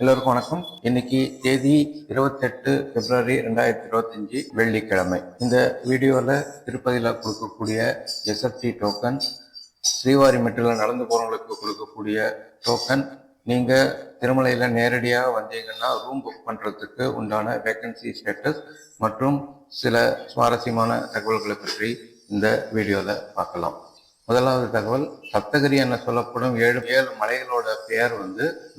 எல்லோருக்கும் வணக்கம். இன்னைக்கு தேதி 28 பிப்ரவரி 2025 வெள்ளிக்கிழமை. இந்த வீடியோவில் திருப்பதியில் கொடுக்கக்கூடிய எஸ்எஃப்டி டோக்கன், ஸ்ரீவாரிமெட்டில் நடந்து போகிறவங்களுக்கு கொடுக்கக்கூடிய டோக்கன், நீங்கள் திருமலையில் நேரடியாக வந்தீங்கன்னா ரூம் புக் பண்ணுறதுக்கு உண்டான வேக்கன்சி ஸ்டேட்டஸ் மற்றும் சில சுவாரஸ்யமான தகவல்களை பற்றி இந்த வீடியோவில் பார்க்கலாம். முதலாவது தகவல், சப்தகிரி என சொல்லப்படும் ஏழு மலைகளோட பெயர்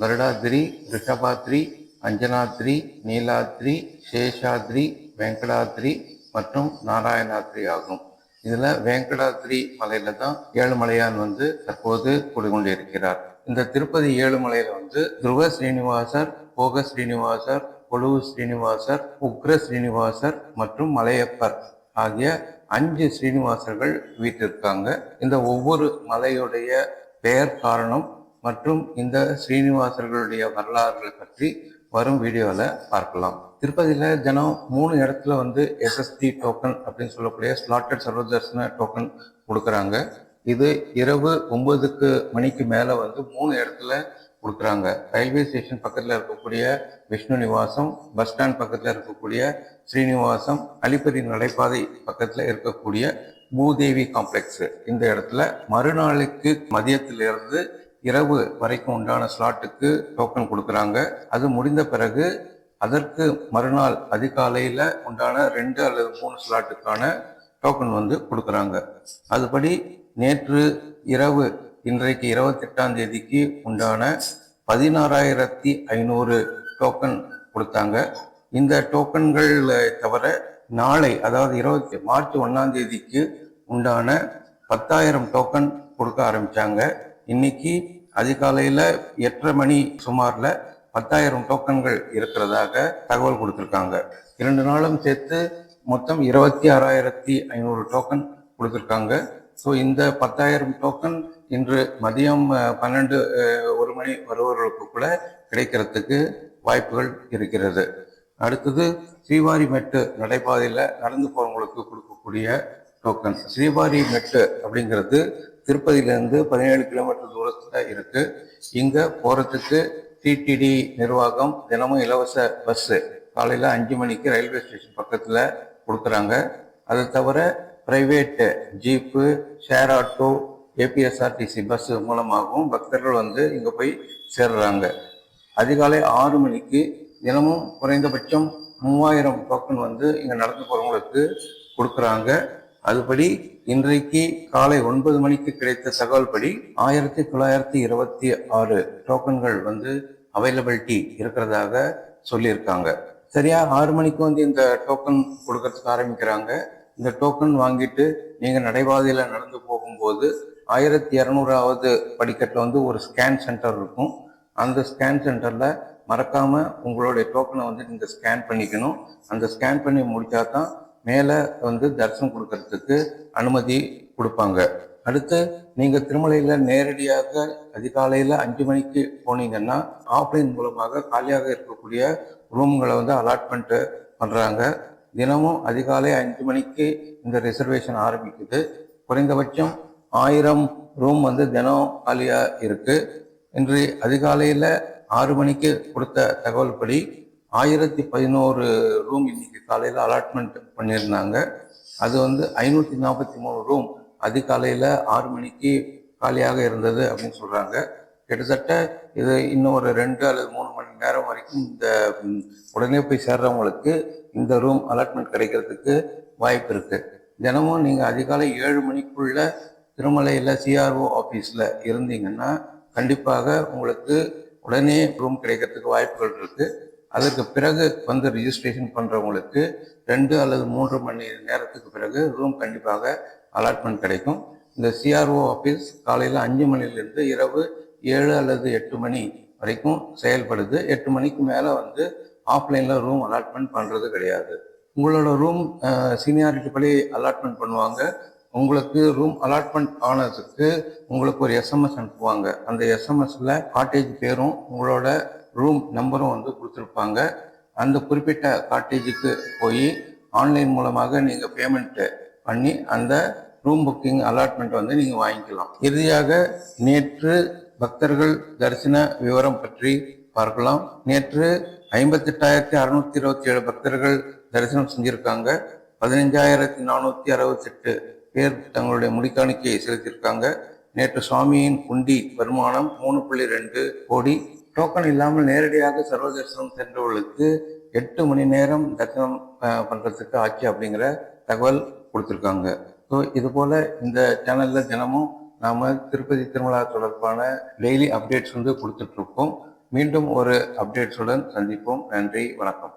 கருடாத்ரி, ரிஷபாத்ரி, அஞ்சனாத்ரி, நீலாத்ரி, சேஷாத்ரி, வெங்கடாத்ரி மற்றும் நாராயணாத்ரி ஆகும். இதுல வெங்கடாத்ரி மலையில தான் ஏழுமலையான் தற்போது குடிகொண்டிருக்கிறார். இந்த திருப்பதி ஏழுமலையில துருவ ஸ்ரீனிவாசர், போக ஸ்ரீனிவாசர், கொலுவு ஸ்ரீனிவாசர், உக்ர ஸ்ரீனிவாசர் மற்றும் மலையப்பர் ஆகிய 5 ஸ்ரீனிவாசர்கள் வீட்டிருக்காங்க. இந்த ஒவ்வொரு மலையுடைய பெயர் காரணம் மற்றும் இந்த ஸ்ரீனிவாசர்களுடைய வரலாறுகளை பற்றி வரும் வீடியோவில் பார்க்கலாம். திருப்பதியில் தினம் 3 இடத்துல எஸ்எஸ்டி டோக்கன் அப்படின்னு சொல்லக்கூடிய ஸ்லாட்டட் சர்வதர்சன டோக்கன் கொடுக்குறாங்க. இது இரவு 9 மணிக்கு மேலே 3 இடத்துல கொடுக்குறாங்க. ரயில்வே ஸ்டேஷன் பக்கத்தில் இருக்கக்கூடிய விஷ்ணு நிவாசம், பஸ் ஸ்டாண்ட் பக்கத்தில் இருக்கக்கூடிய ஸ்ரீனிவாசம், அலிப்பதி நடைபாதை பக்கத்தில் இருக்கக்கூடிய பூதேவி காம்ப்ளெக்ஸ், இந்த இடத்துல மறுநாளுக்கு மதியத்திலிருந்து இரவு வரைக்கும் உண்டான ஸ்லாட்டுக்கு டோக்கன் கொடுக்குறாங்க. அது முடிந்த பிறகு அதற்கு மறுநாள் அதிகாலையில் உண்டான 2 அல்லது 3 ஸ்லாட்டுக்கான டோக்கன் கொடுக்குறாங்க. அதுபடி நேற்று இரவு, இன்றைக்கு 28ஆம் தேதிக்கு உண்டான 16,500 டோக்கன் கொடுத்தாங்க. இந்த டோக்கன்கள் தவிர நாளை, அதாவது மார்ச் 1ஆம் தேதிக்கு உண்டான 10,000 டோக்கன் கொடுக்க ஆரம்பிச்சாங்க. இன்னைக்கு அதிகாலையில் 8:30 மணி சுமாரில் 10,000 டோக்கன்கள் இருக்கிறதாக தகவல் கொடுத்துருக்காங்க. 2 நாளும் சேர்த்து மொத்தம் 26,500 டோக்கன் கொடுத்துருக்காங்க. ஸோ இந்த 10,000 டோக்கன் இன்று மதியம் 1 மணி வருவர்களுக்கு கூட கிடைக்கிறதுக்கு வாய்ப்புகள் இருக்கிறது. அடுத்தது, ஸ்ரீவாரிமெட்டு நடைபாதையில் நடந்து போகிறவங்களுக்கு கொடுக்கக்கூடிய டோக்கன். ஸ்ரீவாரிமெட்டு அப்படிங்கிறது திருப்பதியிலேருந்து 17 கிலோமீட்டர் தூரத்தில் இருக்கு. இங்கே போகிறதுக்கு டிடிடி நிர்வாகம் தினமும் இலவச பஸ்ஸு காலையில் 5 மணிக்கு ரயில்வே ஸ்டேஷன் பக்கத்தில் கொடுக்குறாங்க. அதை தவிர private jeep, share auto, APSRTC bus மூலமாகவும் பக்தர்கள் இங்கே போய் சேர்றாங்க. அதிகாலை 6 மணிக்கு தினமும் குறைந்தபட்சம் 3000 டோக்கன் இங்கே நடந்து போகிறவங்களுக்கு கொடுக்குறாங்க. அதுபடி இன்றைக்கு காலை 9 மணிக்கு கிடைத்த தகவல் படி 1926 டோக்கன்கள் அவைலபிலிட்டி இருக்கிறதாக சொல்லியிருக்காங்க. சரியா 6 மணிக்கு இந்த டோக்கன் கொடுக்கறதுக்கு ஆரம்பிக்கிறாங்க. இந்த டோக்கன் வாங்கிட்டு நீங்கள் நடைபாதையில் நடந்து போகும்போது 1200வது படிக்கட்டில் ஒரு ஸ்கேன் சென்டர் இருக்கும். அந்த ஸ்கேன் சென்டரில் மறக்காமல் உங்களுடைய டோக்கனை நீங்கள் ஸ்கேன் பண்ணிக்கணும். அந்த ஸ்கேன் பண்ணி முடித்தா தான் மேலே தரிசனம் கொடுக்கறதுக்கு அனுமதி கொடுப்பாங்க. அடுத்து, நீங்கள் திருமலையில் நேரடியாக அதிகாலையில் 5 மணிக்கு போனீங்கன்னா ஆஃப்லைன் மூலமாக காலியாக இருக்கக்கூடிய ரூம்களை அலாட்மெண்ட்டு பண்ணுறாங்க. தினமும் அதிகாலை 5 மணிக்கு இந்த ரிசர்வேஷன் ஆரம்பிக்குது. குறைந்தபட்சம் 1000 ரூம் தினம் காலியாக இருக்குது. இன்று அதிகாலையில் 6 மணிக்கு கொடுத்த தகவல் படி 1011 ரூம் இன்னைக்கு காலையில் அலாட்மெண்ட் பண்ணியிருந்தாங்க. அது 543 ரூம் அதிகாலையில் 6 மணிக்கு காலியாக இருந்தது அப்படின்னு சொல்கிறாங்க. கிட்டத்தட்ட இது இன்னும் ஒரு 2 அல்லது 3 மணி நேரம் வரைக்கும் இந்த உடனே போய் சேர்றவங்களுக்கு இந்த ரூம் அலாட்மெண்ட் கிடைக்கிறதுக்கு வாய்ப்பு இருக்குது. தினமும் நீங்கள் அதிகாலை 7 மணிக்குள்ள திருமலையில் சிஆர்ஓ ஆஃபீஸில் இருந்தீங்கன்னா கண்டிப்பாக உங்களுக்கு உடனே ரூம் கிடைக்கிறதுக்கு வாய்ப்புகள் இருக்குது. அதற்கு பிறகு ரிஜிஸ்ட்ரேஷன் பண்ணுறவங்களுக்கு 2 அல்லது 3 மணி நேரத்துக்கு பிறகு ரூம் கண்டிப்பாக அலாட்மெண்ட் கிடைக்கும். இந்த சிஆர்ஓ ஆஃபீஸ் காலையில் 5 மணிலேருந்து இரவு 7 அல்லது 8 மணி வரைக்கும் செயல்படுது. 8 மணிக்கு மேலே ஆஃப்லைனில் ரூம் அலாட்மெண்ட் பண்ணுறது கிடையாது. உங்களோட ரூம் சீனியாரிட்டி படி அலாட்மெண்ட் பண்ணுவாங்க. உங்களுக்கு ரூம் அலாட்மெண்ட் ஆனதுக்கு உங்களுக்கு ஒரு எஸ்எம்எஸ் அனுப்புவாங்க. அந்த எஸ்எம்எஸ்ல காட்டேஜ் பேரும் உங்களோட ரூம் நம்பரும் கொடுத்துருப்பாங்க. அந்த குறிப்பிட்ட காட்டேஜுக்கு போய் ஆன்லைன் மூலமாக நீங்கள் பேமெண்ட்டு பண்ணி அந்த ரூம் புக்கிங் அலாட்மெண்ட் நீங்கள் வாங்கிக்கலாம். இறுதியாக, நேற்று பக்தர்கள் தரிசன விவரம் பற்றி பார்க்கலாம். நேற்று 58,627 பக்தர்கள் தரிசனம் செஞ்சிருக்காங்க. 15,468 பேர் தங்களுடைய முடிக்காணிக்கையை செலுத்தியிருக்காங்க. நேற்று சுவாமியின் குண்டி வருமானம் 3.2 கோடி. டோக்கன் இல்லாமல் நேரடியாக சர்வ தரிசனம் சென்றவர்களுக்கு 8 மணி நேரம் தரிசனம் பண்றதுக்கு ஆச்சு அப்படிங்கிற தகவல் கொடுத்துருக்காங்க. ஸோ இது போல இந்த சேனல்ல தினமும் நாம திருப்பதி திருமலா தொடர்பான டெய்லி அப்டேட்ஸ் கொடுத்துட்டு இருக்கோம். மீண்டும் ஒரு அப்டேட்ஸுடன் சந்திப்போம். நன்றி, வணக்கம்.